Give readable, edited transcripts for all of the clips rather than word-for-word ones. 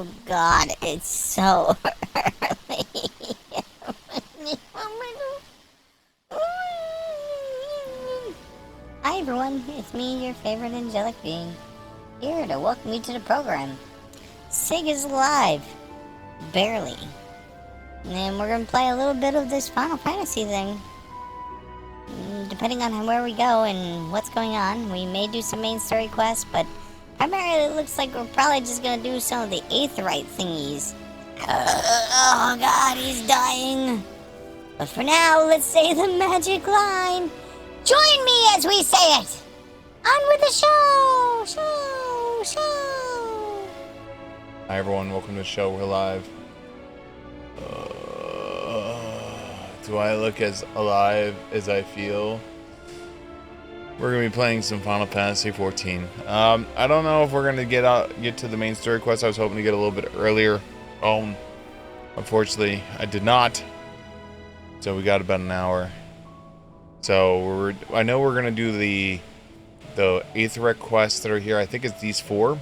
Oh god, it's so early. Hi everyone, it's me, your favorite angelic being, here to welcome you to the program. Sig is alive. Barely. And we're gonna play a little bit of this Final Fantasy thing. Depending on where we go and what's going on, we may do some main story quests, but primarily it looks like we're probably just gonna do some of the aetheryte thingies. Oh god, he's dying. But for now, let's say the magic line. Join me as we say it. On with the show. Hi everyone, welcome to the show. We're live. Do I look as alive as I feel? We're gonna be playing some Final Fantasy 14. I don't know if we're gonna get to the main story quest. I was hoping to get a little bit earlier. Unfortunately, I did not. So we got about an hour. So I know we're gonna do the aetheryte quests that are here. I think it's these 4.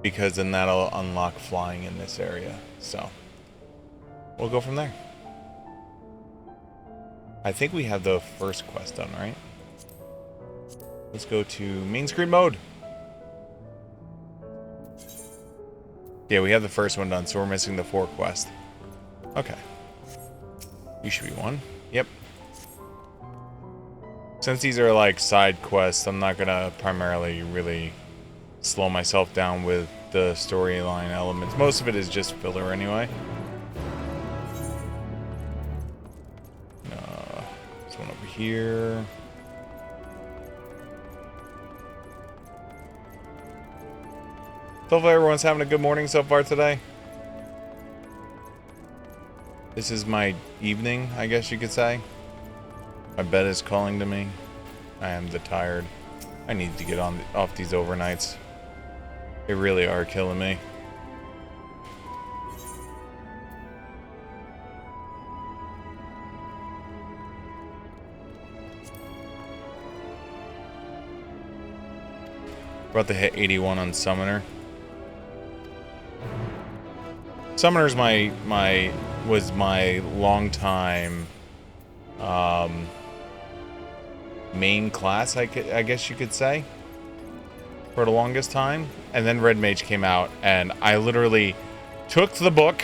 Because then that'll unlock flying in this area. So we'll go from there. I think we have the first quest done, right? Let's go to main screen mode. Yeah, we have the first one done, so we're missing the 4 quest. Okay. You should be 1. Yep. Since these are like side quests, I'm not gonna primarily really slow myself down with the storyline elements. Most of it is just filler anyway. This one over here. So hopefully everyone's having a good morning so far today. This is my evening, I guess you could say. My bed is calling to me. I am tired. I need to get off these overnights. They really are killing me. About to hit 81 on Summoner. Summoner's was my long time main class, I guess you could say, for the longest time. And then Red Mage came out, and I literally took the book,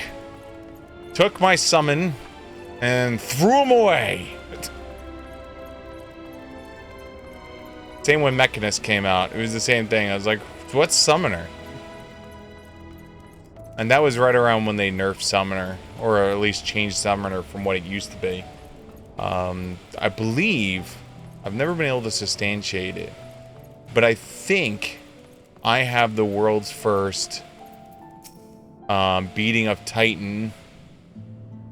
took my summon, and threw him away. Same when Mechanist came out. It was the same thing. I was like, what's Summoner? And that was right around when they nerfed Summoner, or at least changed Summoner from what it used to be. I believe, I've never been able to substantiate it, but I think I have the world's first beating of Titan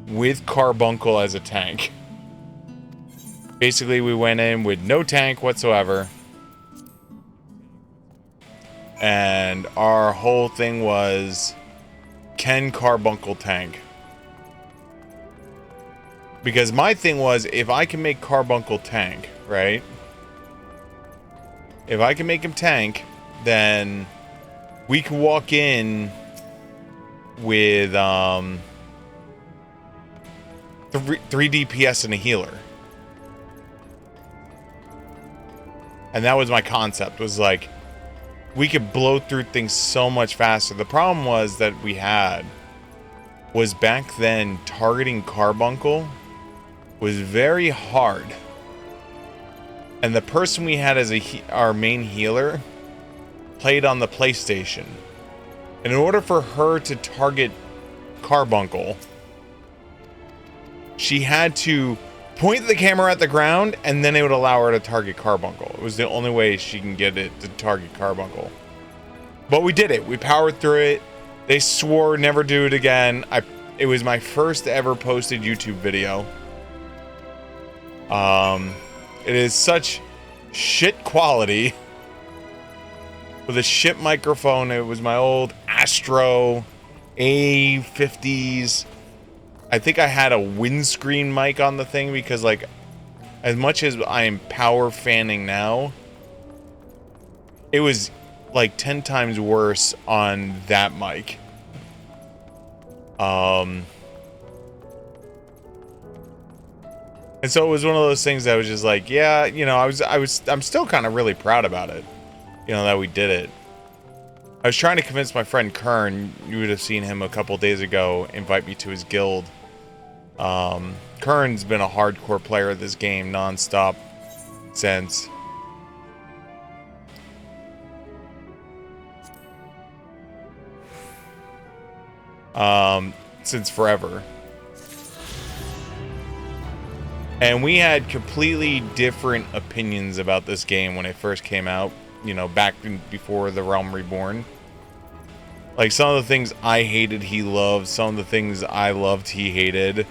with Carbuncle as a tank. Basically, we went in with no tank whatsoever. And our whole thing was, can Carbuncle tank? Because my thing was, if I can make Carbuncle tank, right? If I can make him tank, then we can walk in with 3 DPS and a healer. And that was my concept, was like, we could blow through things so much faster. The problem was that we had was back then targeting Carbuncle was very hard. And the person we had as our main healer played on the PlayStation. And in order for her to target Carbuncle, she had to point the camera at the ground, and then it would allow her to target Carbuncle. It was the only way she can get it to target Carbuncle. But we did it. We powered through it. They swore never do it again. It was my first ever posted YouTube video. It is such shit quality. With a shit microphone. It was my old Astro A50s. I think I had a windscreen mic on the thing because, like, as much as I am power fanning now, it was like 10 times worse on that mic. And so it was one of those things that was just like, yeah, you know, I'm still kind of really proud about it, you know, that we did it. I was trying to convince my friend Kern, you would have seen him a couple days ago, invite me to his guild. Kern's been a hardcore player of this game nonstop since. Since forever. And we had completely different opinions about this game when it first came out, you know, back before The Realm Reborn. Like, some of the things I hated, he loved. Some of the things I loved, he hated.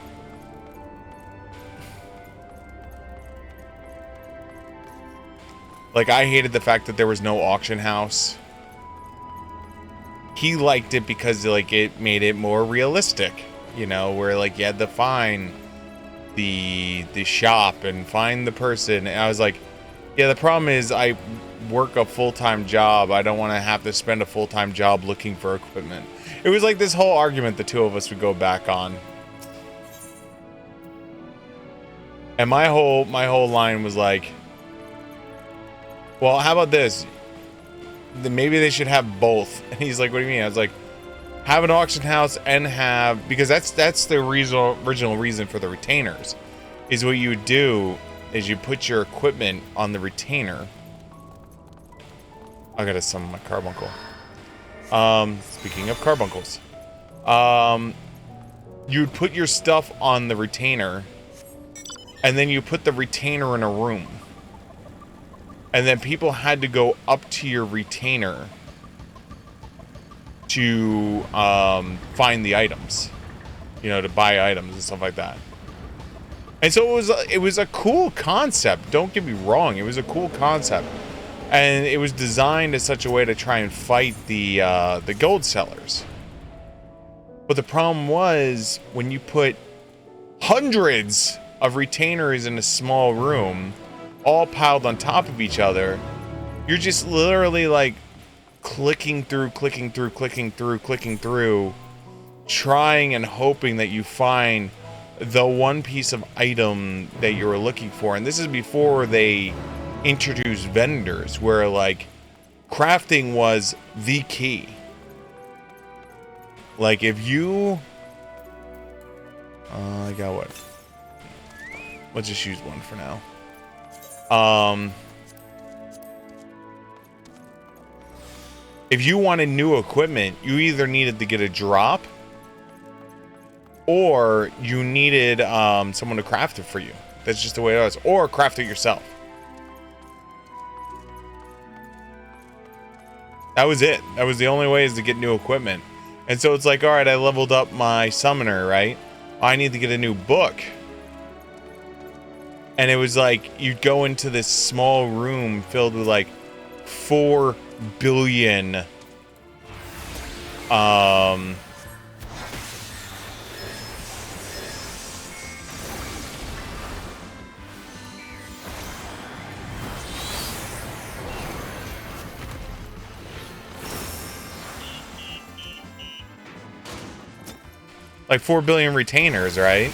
Like, I hated the fact that there was no auction house. He liked it because, like, it made it more realistic. You know, where, like, you had to find the shop and find the person. And I was like, yeah, the problem is I work a full-time job. I don't want to have to spend a full-time job looking for equipment. It was like this whole argument the two of us would go back on. And my whole line was like, well, how about this? Maybe they should have both. And he's like, what do you mean? I was like, have an auction house and have, because that's the original reason for the retainers, is what you would do is you put your equipment on the retainer. I gotta summon my carbuncle. Speaking of carbuncles, you'd put your stuff on the retainer, and then you put the retainer in a room, and then people had to go up to your retainer to find the items, you know, to buy items and stuff like that. And so it was a cool concept. Don't get me wrong, it was a cool concept, and it was designed in such a way to try and fight the gold sellers. But the problem was, when you put hundreds of retainers in a small room, all piled on top of each other, you're just literally like clicking through, trying and hoping that you find the one piece of item that you were looking for. And this is before they introduced vendors, where like crafting was the key. Like, if you I got what? Let's just use one for now. If you wanted new equipment, you either needed to get a drop, or you needed someone to craft it for you. That's just the way it was. Or craft it yourself. That was it. That was the only way, is to get new equipment. And so it's like, all right, I leveled up my summoner, right? I need to get a new book. And it was like, you'd go into this small room filled with like 4 billion like 4 billion retainers, right?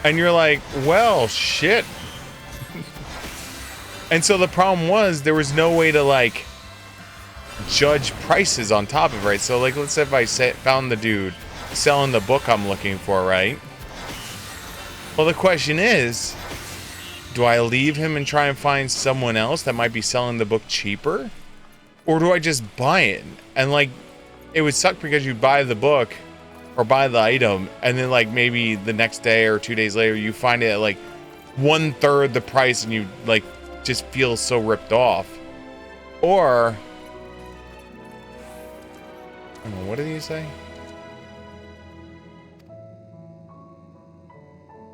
And you're like, well, shit. And so the problem was, there was no way to like judge prices on top of it, right? So like, let's say if I found the dude selling the book I'm looking for, right? Well, the question is, do I leave him and try and find someone else that might be selling the book cheaper? Or do I just buy it? And like, it would suck because you buy the book or buy the item, and then like maybe the next day or 2 days later, you find it at like 1/3 the price, and you like just feel so ripped off. Or, I don't know, what did he say?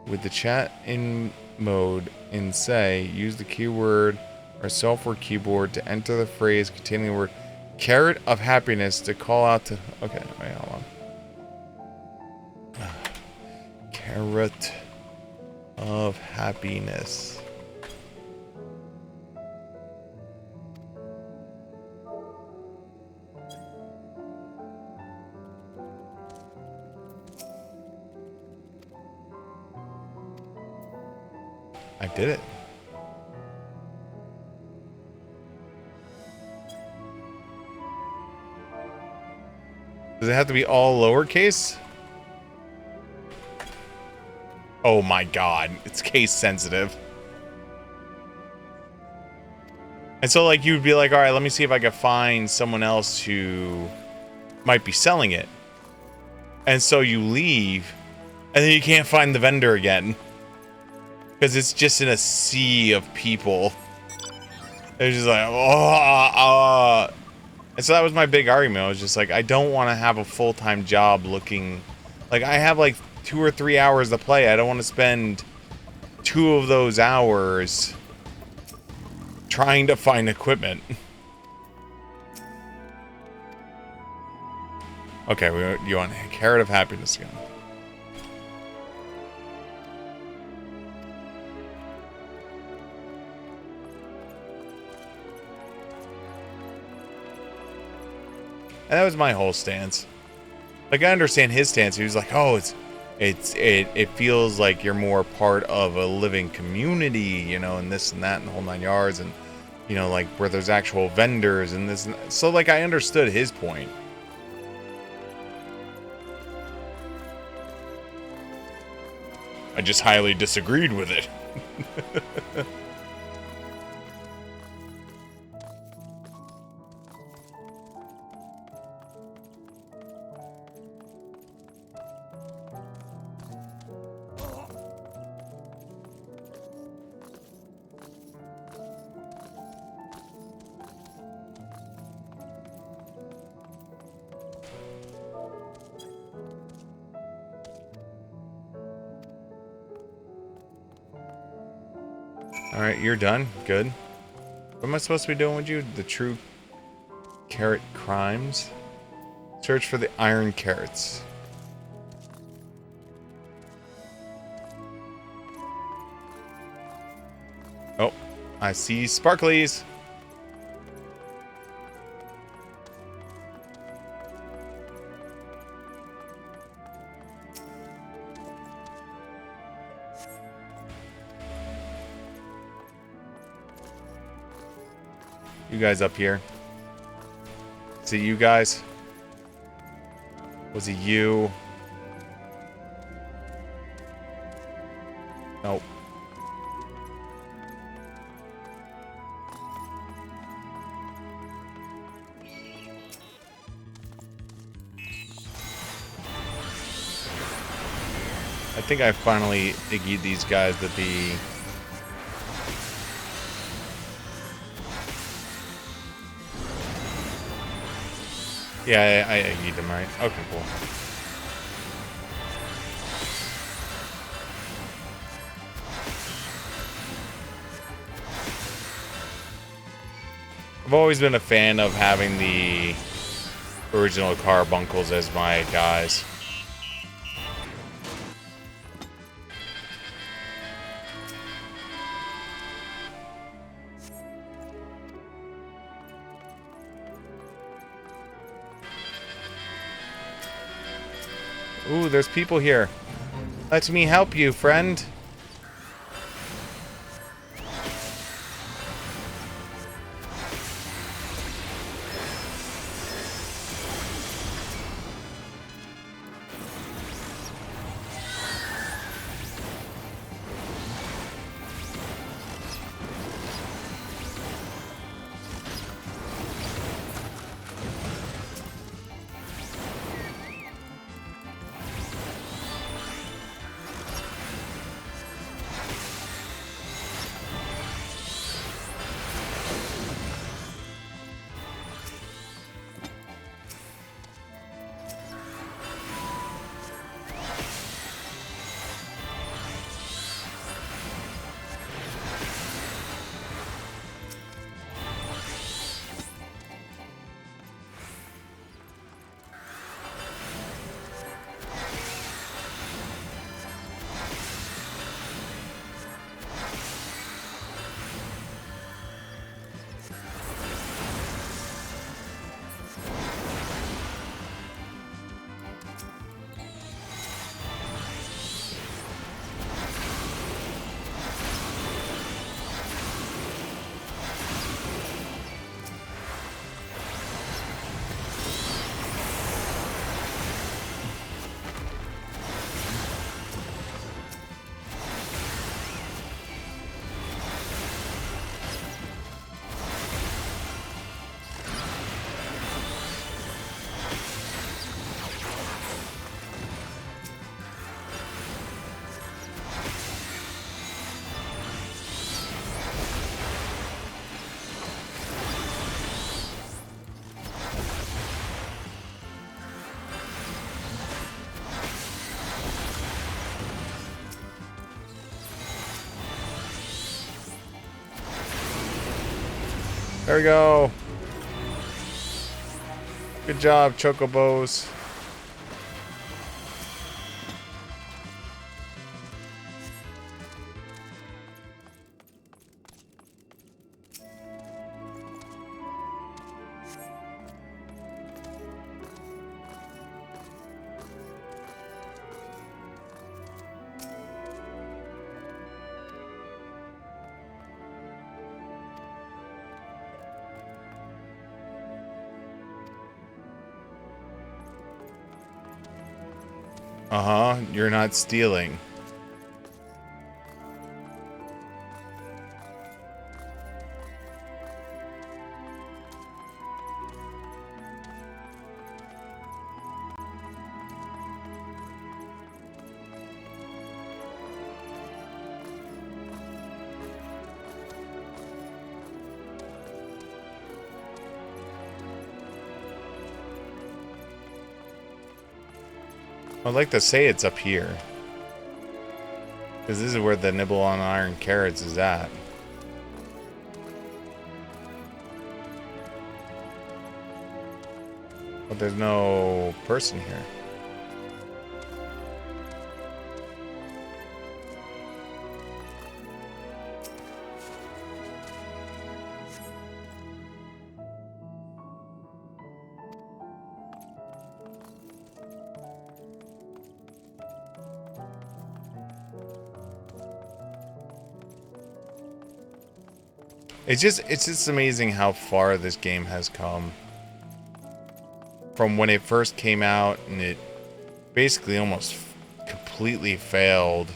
With the chat in mode, and say, use the keyword or software keyboard to enter the phrase containing the word carrot of happiness to call out to... Okay, wait, hold on. Carrot of happiness. I did it. Does it have to be all lowercase? Oh my god, it's case sensitive. And so like you'd be like, all right, let me see if I can find someone else who might be selling it. And so you leave, and then you can't find the vendor again. Because it's just in a sea of people. They're just like, And so that was my big argument. I was just like, I don't want to have a full-time job looking... Like, I have like 2 or 3 hours to play. I don't want to spend 2 of those hours trying to find equipment. Okay, you want a carrot of happiness again. And that was my whole stance. Like, I understand his stance. He was like, oh, it feels like you're more part of a living community, you know, and this and that and the whole 9 yards, and, you know, like, where there's actual vendors and this and that. So, like, I understood his point. I just highly disagreed with it. Alright, you're done. Good. What am I supposed to be doing with you? The true carrot crimes? Search for the iron carrots. Oh, I see sparklies. You guys up here. Is it you guys? Was it you? Nope. I think I finally iggy'd these guys to be... Yeah, I iggy'd them, right? Okay, cool. I've always been a fan of having the original carbuncles as my guys. Ooh, there's people here. Let me help you, friend. There we go. Good job, Chocobos. Uh-huh, you're not stealing. I'd like to say it's up here. Because this is where the nibble on iron carrots is at. But there's no person here. It's just amazing how far this game has come. From when it first came out and it basically almost completely failed.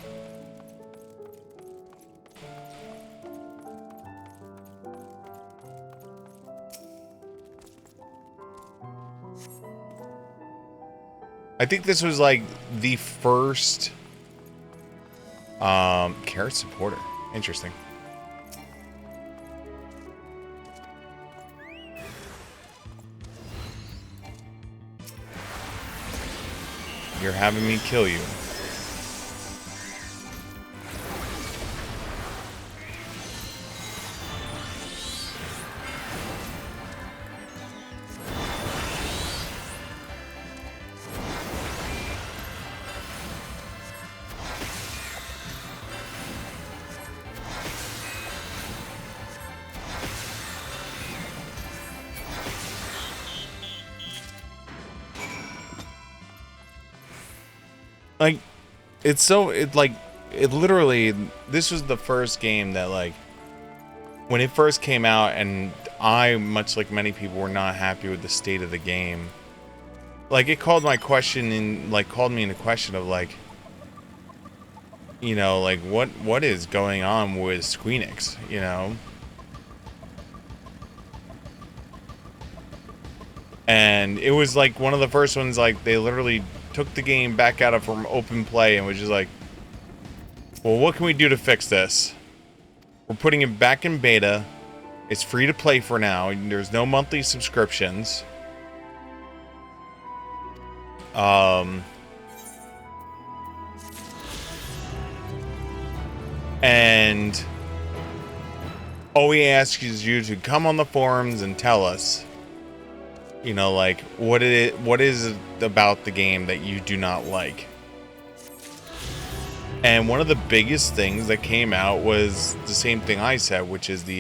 I think this was like the first carrot supporter. Interesting. You're having me kill you. Like, it literally, this was the first game that, like, when it first came out, and I, much like many people, were not happy with the state of the game. Like, it called my question in, like, called me into question of, like, you know, like, what is going on with Squeenix, you know? And it was, like, one of the first ones, like, they literally took the game back out of from open play and was just like, well, what can we do to fix this? We're putting it back in beta. It's free to play for now. There's no monthly subscriptions. And all we ask is you to come on the forums and tell us, you know, like, what is it about the game that you do not like? And one of the biggest things that came out was the same thing I said, which is the,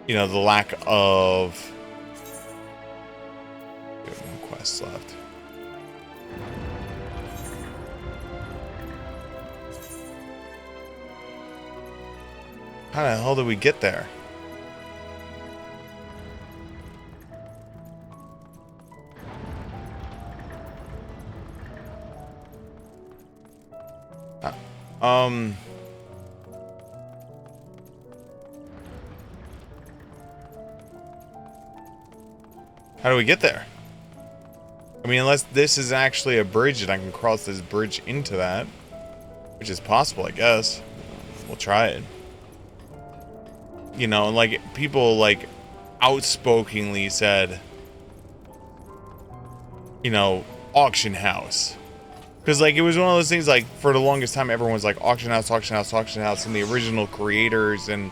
you know, the lack of... We have one quest left. How the hell did we get there? How do we get there? I mean, unless this is actually a bridge and I can cross this bridge into that, which is possible, I guess. We'll try it. You know, like, people, like, outspokenly said, you know, auction house. Because, like, it was one of those things, like, for the longest time, everyone was like, auction house, auction house, auction house, and the original creators and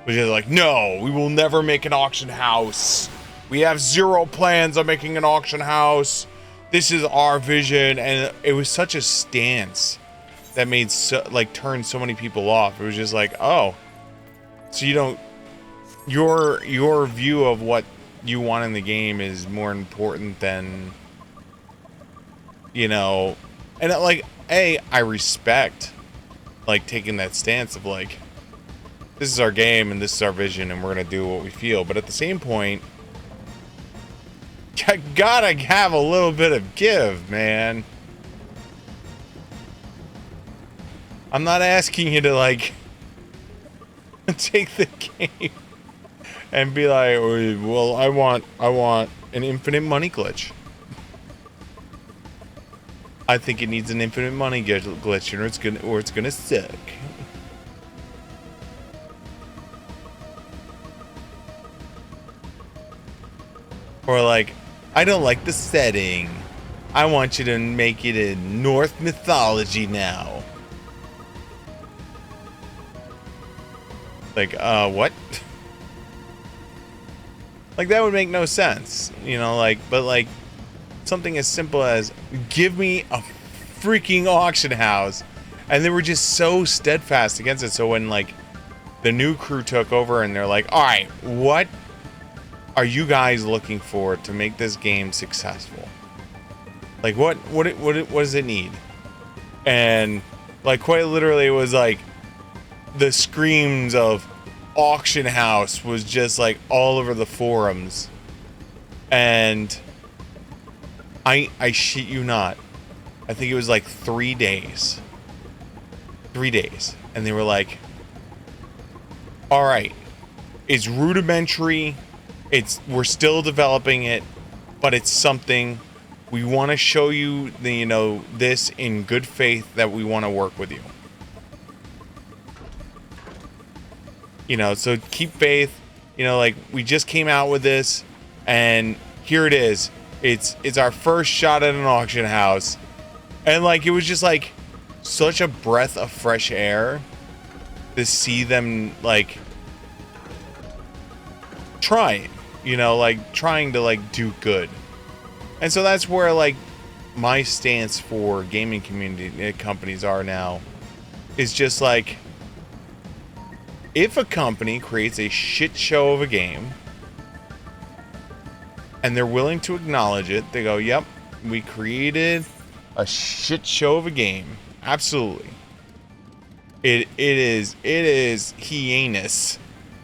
which is like, no, we will never make an auction house. We have zero plans on making an auction house. This is our vision. And it was such a stance that made turned so many people off. It was just like, oh, so you don't, your view of what you want in the game is more important than, you know, and like, I respect like taking that stance of like, this is our game and this is our vision and we're gonna do what we feel. But at the same point, you gotta have a little bit of give, man. I'm not asking you to like take the game and be like, well, I want an infinite money glitch. I think it needs an infinite money glitch, or it's gonna suck. Or like, I don't like the setting. I want you to make it in Norse mythology now. Like, what? Like, that would make no sense, you know, like, but like, something as simple as, give me a freaking auction house. And they were just so steadfast against it. So when, like, the new crew took over and they're like, all right, what are you guys looking for to make this game successful? Like, what does it need? And, like, quite literally, it was like, the screams of auction house was just like all over the forums. And I shit you not, I think it was like 3 days, and they were like, all right, it's rudimentary, we're still developing it, but it's something. We want to show you the, you know, this in good faith that we want to work with you. You know, so keep faith. You know, like, we just came out with this, and here it is. It's our first shot at an auction house. And, like, it was just, like, such a breath of fresh air to see them, like, trying. You know, like, trying to, like, do good. And so that's where, like, my stance for gaming community companies are now. Is just, like, if a company creates a shit show of a game and they're willing to acknowledge it, they go, yep, we created a shit show of a game. Absolutely. It is heinous.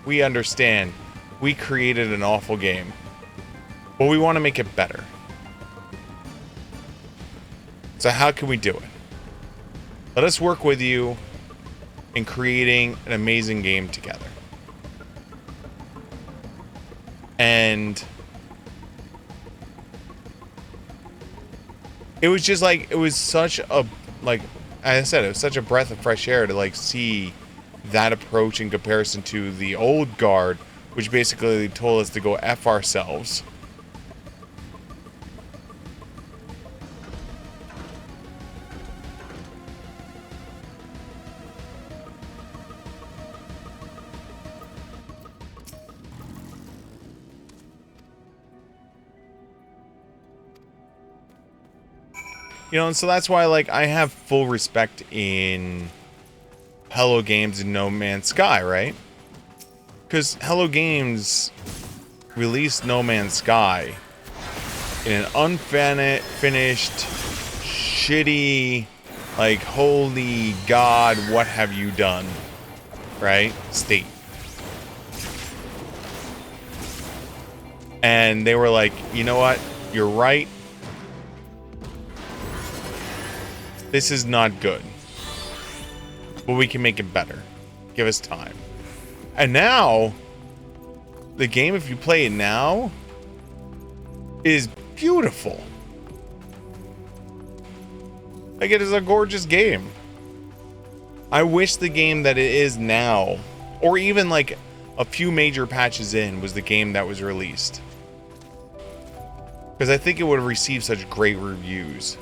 We understand. We created an awful game. But we want to make it better. So how can we do it? Let us work with you in creating an amazing game together. And it was just like, it was such a, like I said, it was such a breath of fresh air to like see that approach in comparison to the old guard, which basically told us to go F ourselves. You know, and so that's why, like, I have full respect in Hello Games and No Man's Sky, right? Because Hello Games released No Man's Sky in an unfinished, shitty, like, holy God, what have you done, right? State. And they were like, you know what? You're right. This is not good. But we can make it better. Give us time. And now, the game, if you play it now, is beautiful. Like, it is a gorgeous game. I wish the game that it is now, or even like a few major patches in, was the game that was released. Because I think it would have received such great reviews.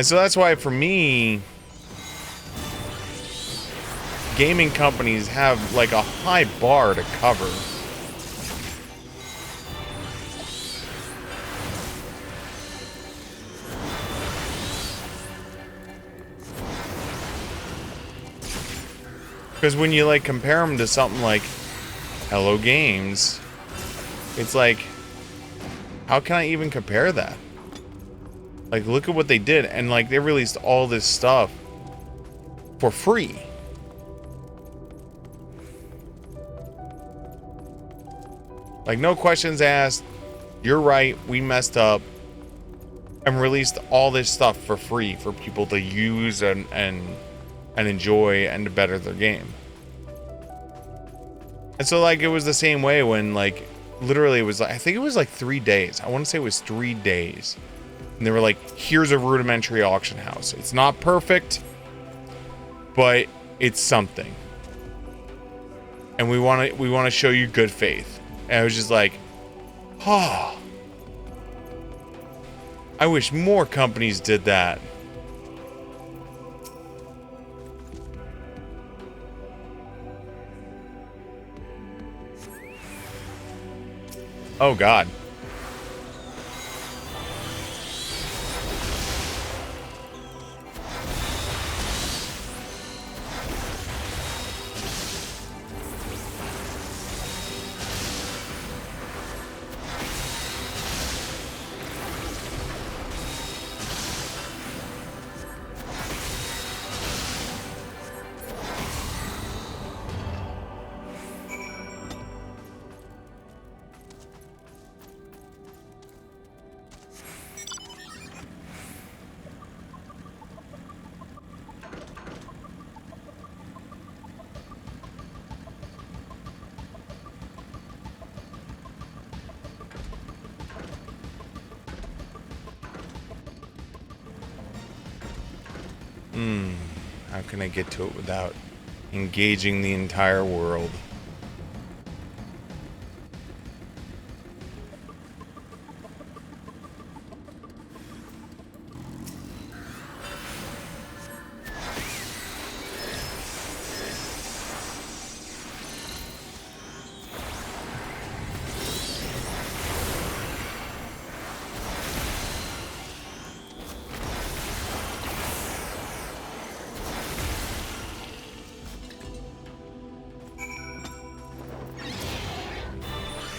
And so that's why, for me, gaming companies have like a high bar to cover. Because when you like compare them to something like Hello Games, it's like, how can I even compare that? Like, look at what they did, and like they released all this stuff for free. Like, no questions asked. You're right, we messed up, and released all this stuff for free for people to use and enjoy and to better their game. And so like it was the same way when like literally it was like, I think it was like 3 days. I want to say it was 3 days. And they were like, here's a rudimentary auction house. It's not perfect, but it's something. And we want to show you good faith. And I was just like, oh, I wish more companies did that. Oh God. How can I get to it without engaging the entire world?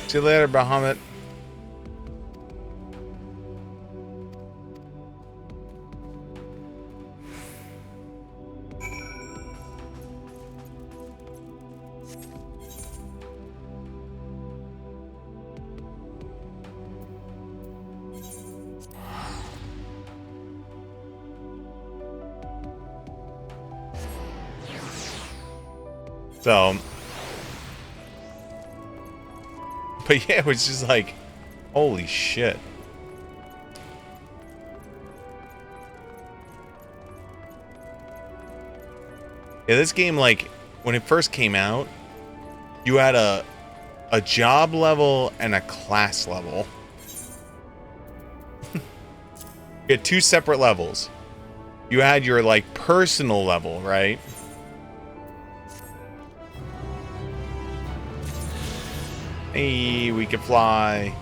See you later, Bahamut. So, but yeah, it was just like, holy shit. Yeah, this game, like, when it first came out, you had a job level and a class level. You had 2 separate levels. You had your, like, personal level, right? Hey, we can fly.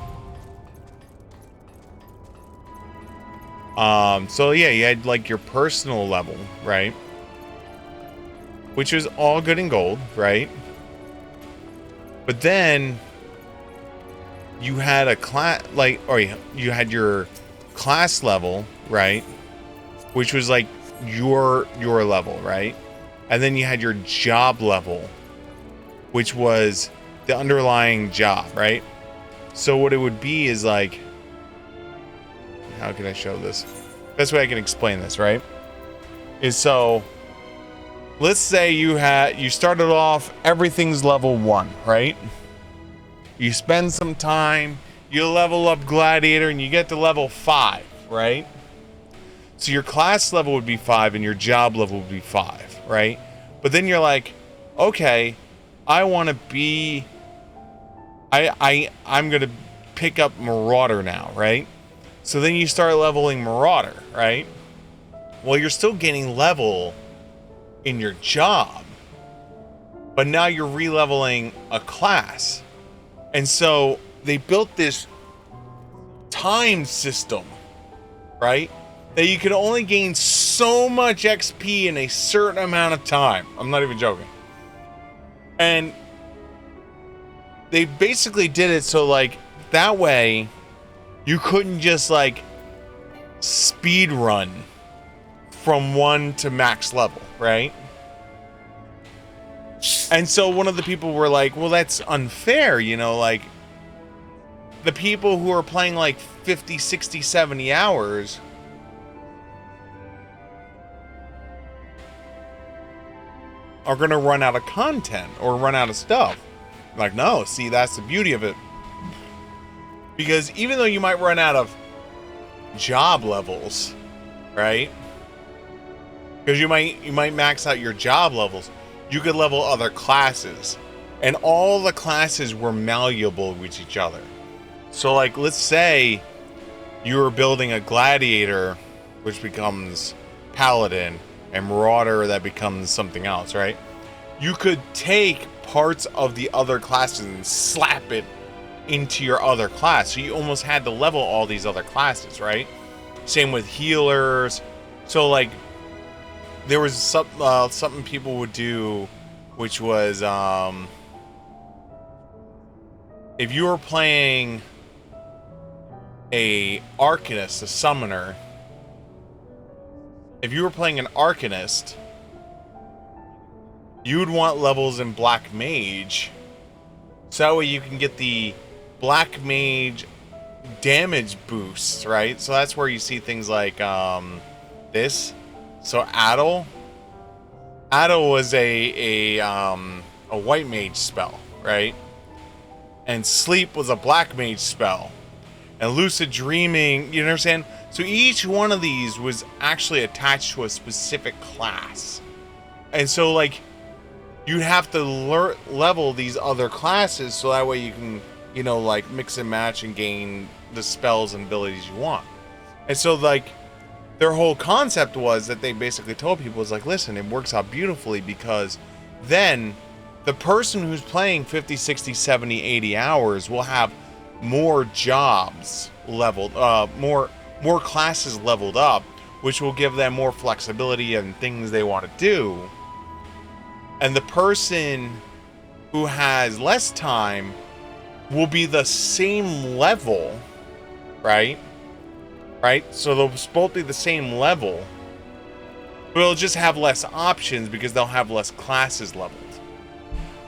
So yeah, you had like your personal level, right? Which was all good and gold, right? But then you had a class, like, or you had your class level, right? Which was like your level, right? And then you had your job level, which was the underlying job, right? So what it would be is like, how can I show this? Best way I can explain this, right? Is so, let's say you started off, everything's level 1, right? You spend some time, you level up Gladiator, and you get to level 5, right? So your class level would be 5 and your job level would be 5, right? But then you're like, okay, I want to be, I'm going to pick up Marauder now, right? So then you start leveling Marauder, right? Well, you're still gaining level in your job, but now you're re-leveling a class. And so they built this time system, right? That you can only gain so much XP in a certain amount of time. I'm not even joking. And they basically did it so like that way you couldn't just like speed run from 1 to max level, right? And so one of the people were like, well, that's unfair, you know, like the people who are playing like 50, 60, 70 hours are going to run out of content or run out of stuff. Like, no, see, that's the beauty of it. Because even though you might run out of job levels, right? Because you might max out your job levels, you could level other classes. And all the classes were malleable with each other. So like, let's say you were building a gladiator, which becomes paladin, and marauder that becomes something else, right? You could take parts of the other classes and slap it into your other class. So you almost had to level all these other classes, right? Same with healers. So like there was something people would do, which was if you were playing a arcanist, a summoner, if you were playing an arcanist, you would want levels in black mage, so that way you can get the black mage damage boosts, right? So that's where you see things like this. So Adel was a white mage spell, right? And sleep was a black mage spell, and lucid dreaming, you understand? So each one of these was actually attached to a specific class. And so like you'd have to level these other classes so that way you can, you know, like mix and match and gain the spells and abilities you want. And so like their whole concept was that they basically told people was like, listen, it works out beautifully because then the person who's playing 50, 60, 70, 80 hours will have more jobs leveled, more classes leveled up, which will give them more flexibility and things they want to do. And the person who has less time will be the same level, right? Right? So they'll both be the same level, but they'll just have less options because they'll have less classes leveled.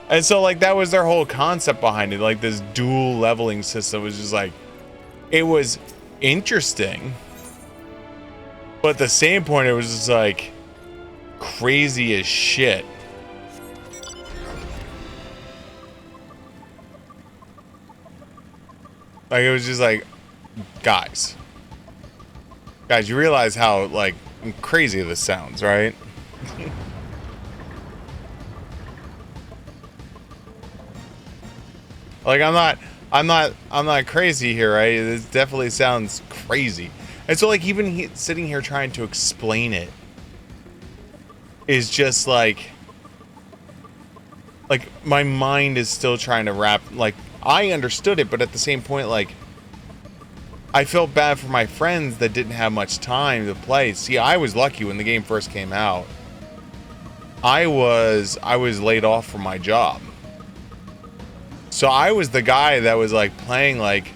And so like that was their whole concept behind it. Like this dual leveling system was just like, it was interesting, but at the same point it was just like crazy as shit. Like it was just like, guys, you realize how like crazy this sounds, right? Like I'm not crazy here, right? It definitely sounds crazy. And so like even sitting here trying to explain it is just like my mind is still trying to wrap, like I understood it, but at the same point, like I felt bad for my friends that didn't have much time to play. See, I was lucky when the game first came out. I was laid off from my job. So I was the guy that was like playing like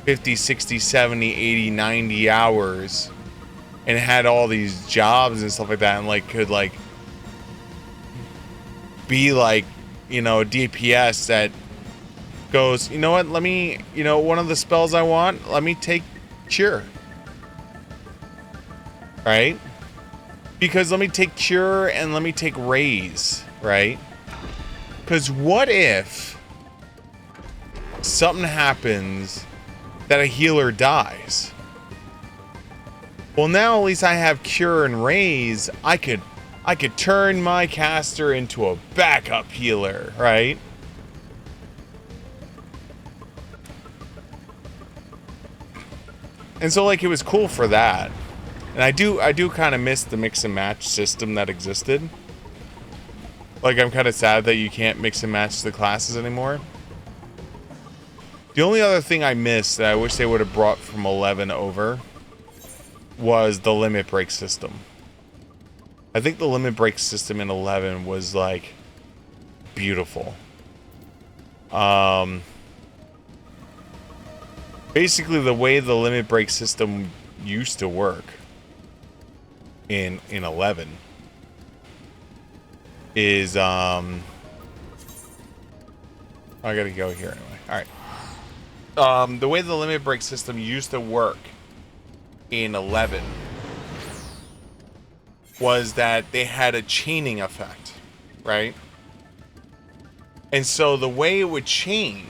50, 60, 70, 80, 90 hours and had all these jobs and stuff like that, and like could like be like, you know, a DPS that goes, you know what, let me, you know, one of the spells I want, let me take Cure. Right? Because let me take Cure and let me take Raise, right? Because what if something happens that a healer dies? Well, now at least I have Cure and Raise. I could turn my caster into a backup healer, right? And so like it was cool for that. And And I do kind of miss the mix and match system that existed. Like, I'm kind of sad that you can't mix and match the classes anymore. The only other thing I missed that I wish they would have brought from 11 over was the limit break system. I think the limit break system in 11 was, like, beautiful. Basically, the way the limit break system used to work in 11 is, I gotta go here anyway. Alright. The way the limit break system used to work in 11 was that they had a chaining effect, right? And so the way it would chain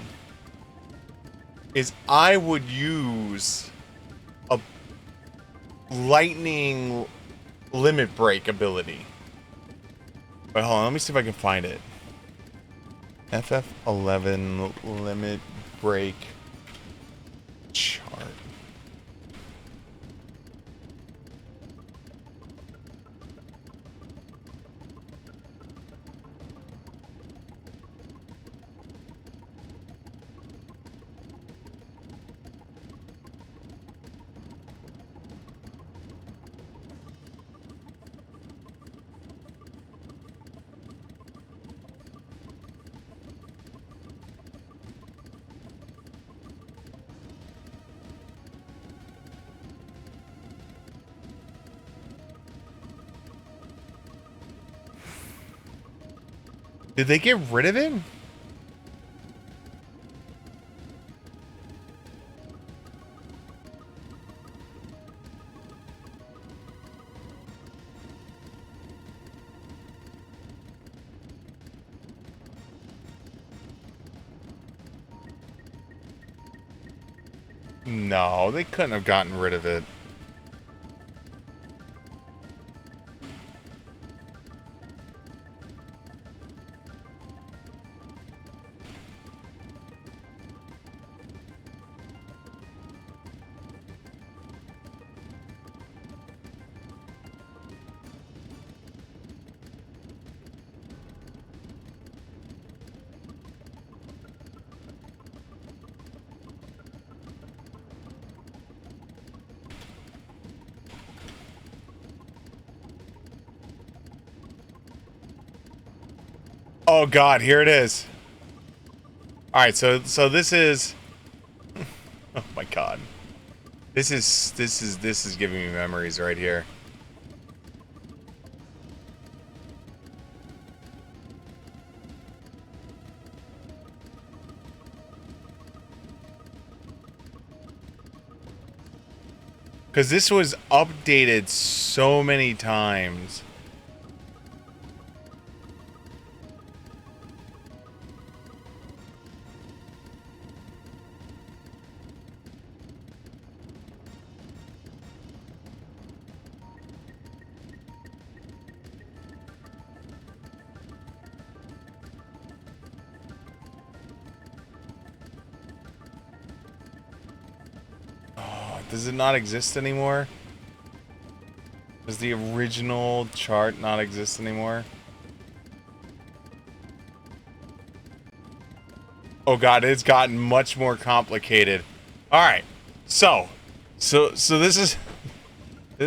is I would use a lightning limit break ability. Wait, hold on, let me see if I can find it. FF11 limit break chart. Did they get rid of it? No, they couldn't have gotten rid of it. Oh God, here it is. All right, so this is. Oh my God, this is giving me memories right here. Because this was updated so many times. Does it not exist anymore? Does the original chart not exist anymore? Oh God, it's gotten much more complicated. All right, so this is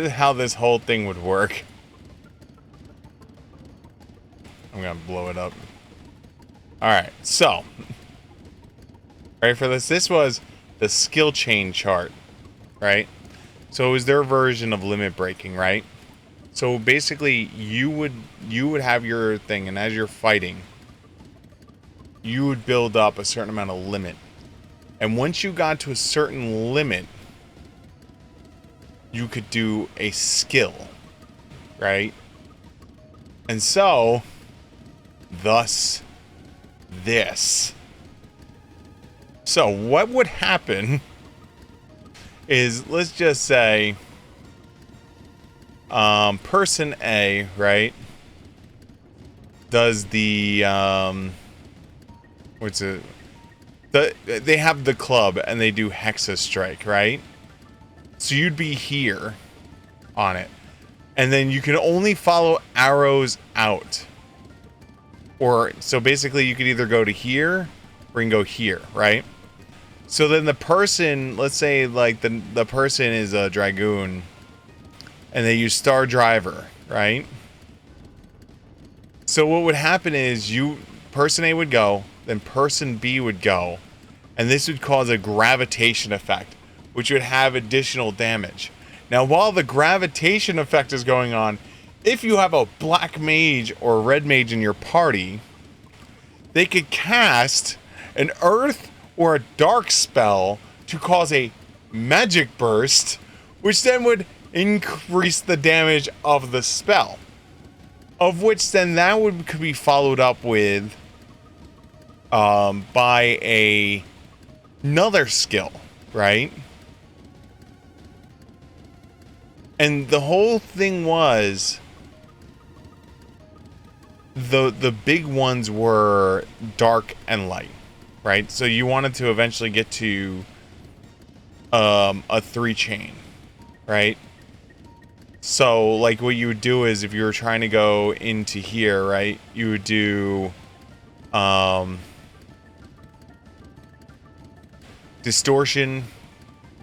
how this whole thing would work. I'm gonna blow it up. All right, so ready for this? This was the skill chain chart. Right? So it was their version of limit breaking, right? So basically you would have your thing, and as you're fighting, you would build up a certain amount of limit. And once you got to a certain limit, you could do a skill, right? And so thus this. So what would happen is, let's just say, person A, right, does the, they have the club and they do Hexa Strike, right? So you'd be here, on it. And then you can only follow arrows out. Or, so basically you could either go to here or you can go here, right? So then the person, let's say like the person is a Dragoon and they use Star Driver, right? So what would happen is person A would go, then person B would go, and this would cause a gravitation effect, which would have additional damage. Now, while the gravitation effect is going on, if you have a black mage or a red mage in your party, they could cast an earth or a dark spell to cause a magic burst, which then would increase the damage of the spell. Of which then that could be followed up with by another skill, right? And the whole thing was the big ones were dark and light, right? So you wanted to eventually get to a 3-chain, right? So like what you would do is if you were trying to go into here, right, you would do distortion,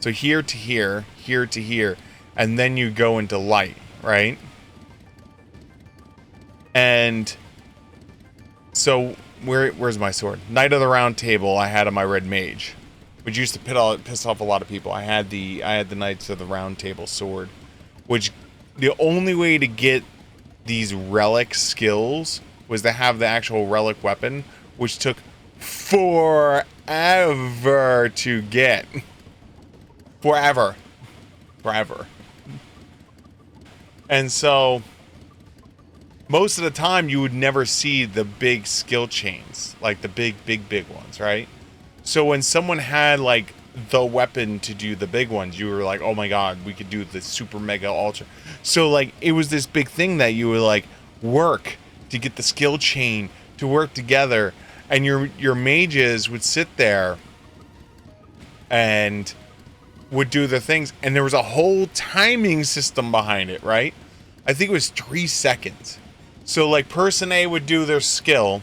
so here to here, here to here, and then you go into light, right? And so where's my sword? Knight of the Round Table I had on my red mage, which used to piss off a lot of people. I had the Knights of the Round Table sword, which the only way to get these relic skills was to have the actual relic weapon, which took forever to get. Forever. And so most of the time you would never see the big skill chains, like the big ones, right? So when someone had like the weapon to do the big ones, you were like, oh my god, we could do the super mega ultra. So like it was this big thing that you would like work to get the skill chain to work together, and your mages would sit there and would do the things, and there was a whole timing system behind it, right? I think it was 3 seconds. So like person A would do their skill,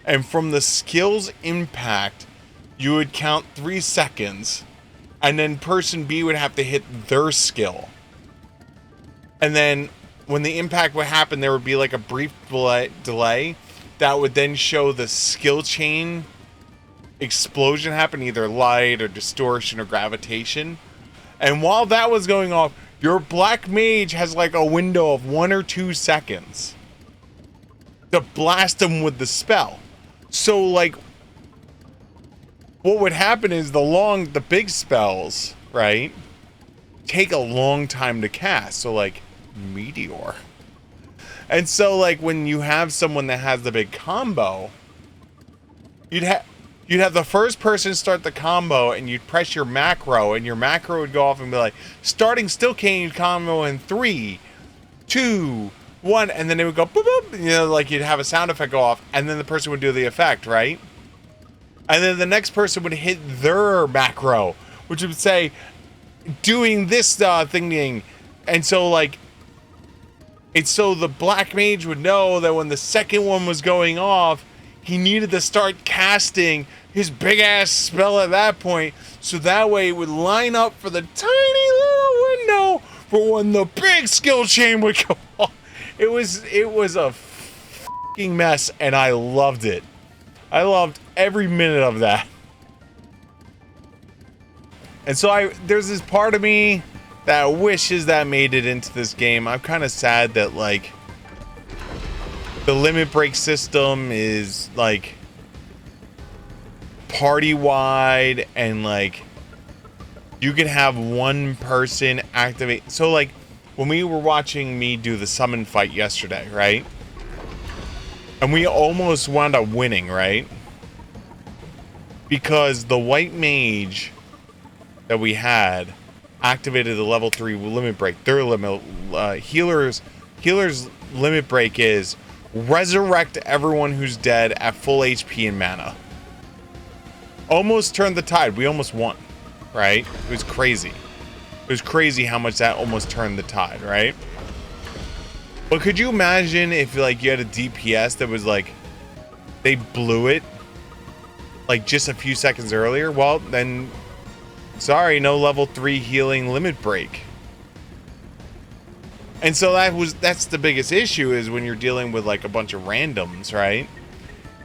and from the skill's impact you would count 3 seconds, and then person B would have to hit their skill. And then when the impact would happen, there would be like a brief delay that would then show the skill chain explosion happen, either light or distortion or gravitation. And while that was going off, your black mage has like a window of 1 or 2 seconds to blast them with the spell. So like what would happen is the big spells, right, take a long time to cast. So like Meteor. And so like when you have someone that has the big combo, you'd have the first person start the combo, and you'd press your macro, and your macro would go off and be like, starting still cane combo in 3, 2, 1, and then it would go boop boop, you know, like you'd have a sound effect go off, and then the person would do the effect, right? And then the next person would hit their macro, which would say, doing this thing. And so like, it's so the black mage would know that when the second one was going off, he needed to start casting his big ass spell at that point, so that way it would line up for the tiny little window for when the big skill chain would go off. It was a fucking mess, and I loved it. I loved every minute of that. And so there's this part of me that wishes that made it into this game. I'm kind of sad that like the limit break system is like party wide, and like you can have one person activate. So like when we were watching me do the summon fight yesterday, right? And we almost wound up winning, right? Because the white mage that we had activated the level 3 limit break. Their limit healer's limit break is resurrect everyone who's dead at full HP and mana. Almost turned the tide. We almost won, right? It was crazy. It was crazy how much that almost turned the tide, right? But could you imagine if like you had a DPS that was like they blew it like just a few seconds earlier? Well, then sorry, no level 3 healing limit break. And so that's the biggest issue, is when you're dealing with like a bunch of randoms, right?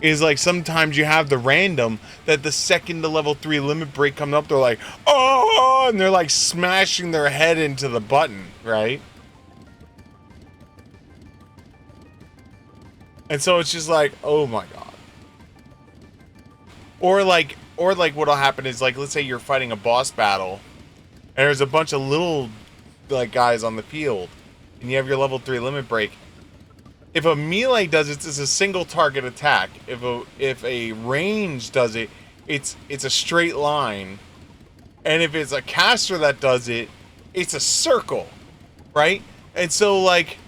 Is like sometimes you have the random that the second the level 3 limit break comes up, they're like, oh, and they're like smashing their head into the button, right? And so it's just like, oh my god. Or like what'll happen is, like, let's say you're fighting a boss battle and there's a bunch of little like guys on the field and you have your level 3 limit break. If a melee does it, it's a single target attack. If a range does it, it's a straight line. And if it's a caster that does it, it's a circle, right? And so like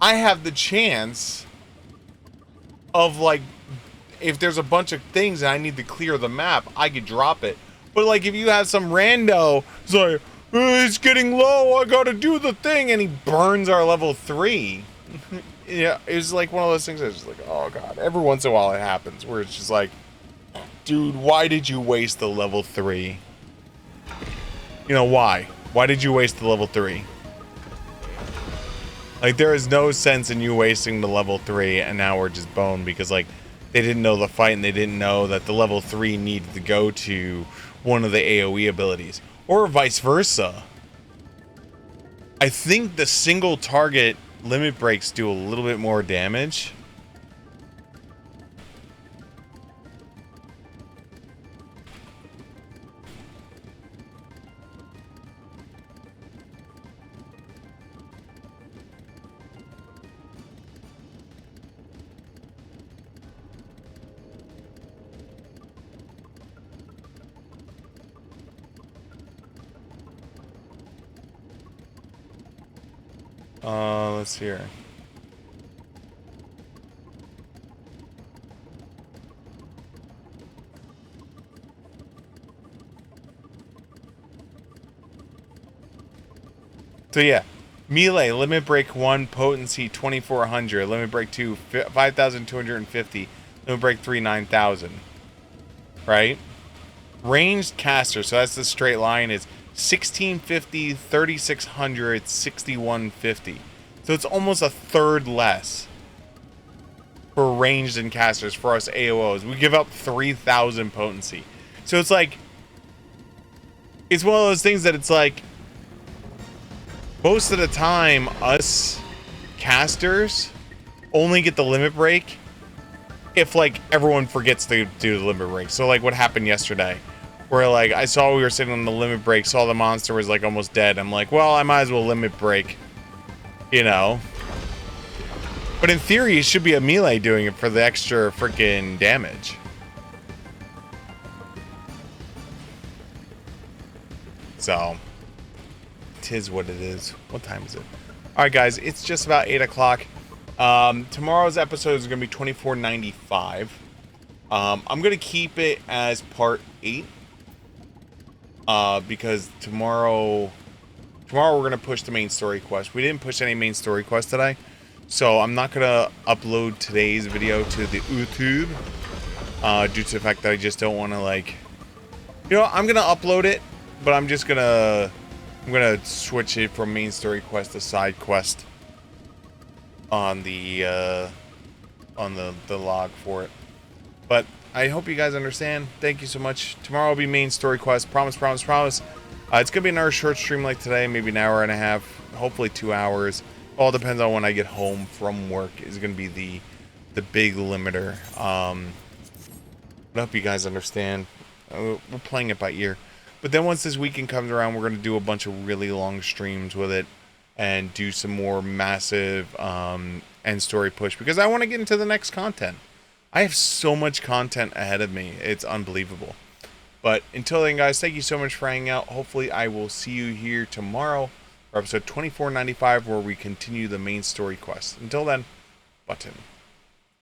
I have the chance of like, if there's a bunch of things and I need to clear the map, I could drop it. But like if you have some rando, it's like, it's getting low, I gotta do the thing, and he burns our level 3. Yeah, it's like one of those things that's just like, oh god. Every once in a while it happens where it's just like, dude, why did you waste the level 3? You know, why? Why did you waste the level 3? Like, there is no sense in you wasting the level 3 and now we're just boned because, like, they didn't know the fight and they didn't know that the level 3 needed to go to one of the AoE abilities. Or vice versa. I think the single target limit breaks do a little bit more damage. Let's see here. So yeah, melee limit break 1 potency 2400, limit break 2 5250, limit break 3 9000. Right? Ranged caster, so that's the straight line, is 1650, 3600, 6150. So it's almost a third less for ranged and casters for us AOOs. We give up 3000 potency. So it's like, it's one of those things that it's like, most of the time, us casters only get the limit break if, like, everyone forgets to do the limit break. So, like, what happened yesterday, where, like, I saw we were sitting on the limit break, saw the monster was, like, almost dead. I'm like, well, I might as well limit break, you know? But in theory, it should be a melee doing it for the extra freaking damage. So, tis what it is. What time is it? Alright, guys, it's just about 8 o'clock. Tomorrow's episode is going to be 2495. I'm going to keep it as part 8. Because tomorrow we're going to push the main story quest. We didn't push any main story quest today. So I'm not going to upload today's video to the YouTube. Due to the fact that I just don't want to, like... You know, I'm going to upload it. But I'm just going to... I'm going to switch it from main story quest to side quest. On the log for it. But I hope you guys understand. Thank you so much. Tomorrow will be main story quest. Promise, promise, promise. It's going to be another short stream like today. Maybe an hour and a half. Hopefully 2 hours. All depends on when I get home from work. Is going to be the big limiter. I hope you guys understand. We're playing it by ear. But then once this weekend comes around, we're going to do a bunch of really long streams with it. And do some more massive end story push. Because I want to get into the next content. I have so much content ahead of me. It's unbelievable. But until then, guys, thank you so much for hanging out. Hopefully, I will see you here tomorrow for episode 2495, where we continue the main story quest. Until then, button.